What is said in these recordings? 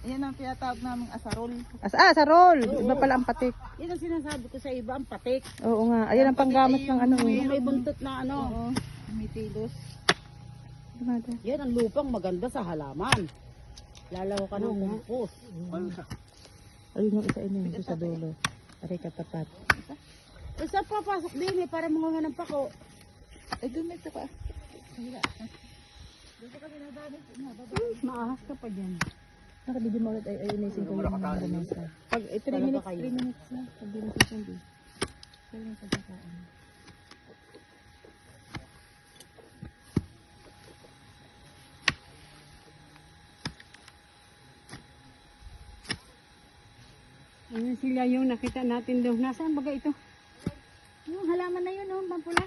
Yan ang tinatawag naming asarol. Sarol. Iba pala ang patik. Yan ang sinasabi ko sa iba, ang patik. Oo nga. Ayan ang panggamit ng ano. Yung may buntot na ano. Oo. May tilos. Yan ang lupang maganda sa halaman. Lalaw ka ng kumpos. Ayun yung isa yun sa dulo. Aray katapat. Isa papasok din para manguha ng pako. Ay, dumito ka. Maahas ka pa dyan. Nakabidyo mo ulit ay ayunisin ko yung mga gamasa. Pag 3 minutes na. Pag binusin ko hindi. Kaya yung pagkakaan. Ayun sila yung nakita natin doon. Nasaan baga ito? Yung halaman na yun, oh, pampula.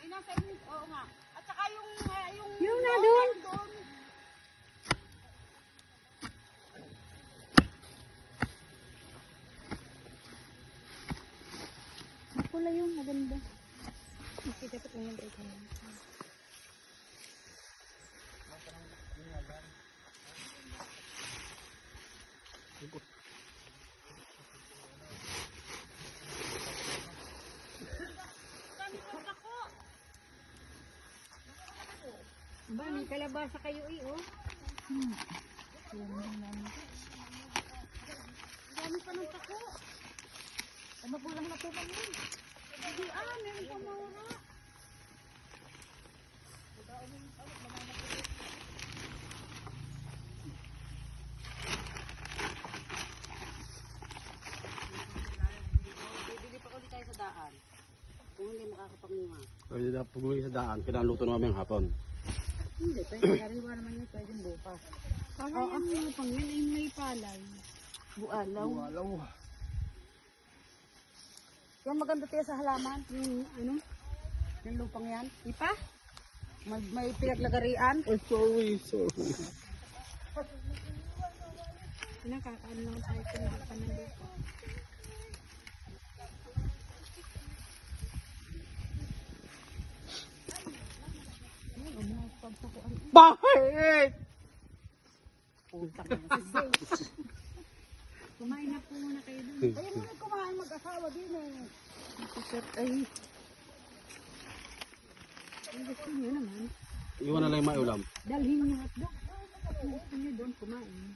Ay, nasa inyo. Oo nga. At saka Yung na doon. Pula yung maganda. Nakita ko lang ito. Ba, may kalabasa kayo oh. Dami pa ng pako. Ano po lang natupan yun? Hindi meron pa mga. Bibili pa ulit tayo sa daan. Kung hindi makakapanguha. Pwede na pag-uwi sa daan, pinaluto namin hapon. Hindi, pwede. Kariwa naman yun, pwede bukas. Parang yung mga pangyan ay may palay. Bualaw. Walaw. Yung maganda tayo sa halaman. Yung ano? Yung lupang yan. Ipa? May pinaglagarian. Oh, sorry. Nakakaano lang tayo kung nakapanalupa. Bakit? Puntang na. Kumain na po muna kayo doon. Ayun muna kumain mag-asawa din eh. Ay, Ang gusto niyo naman. Iwan na lang yung maulam. Dalhin niyo hotdog. Ang gusto niyo doon kumain.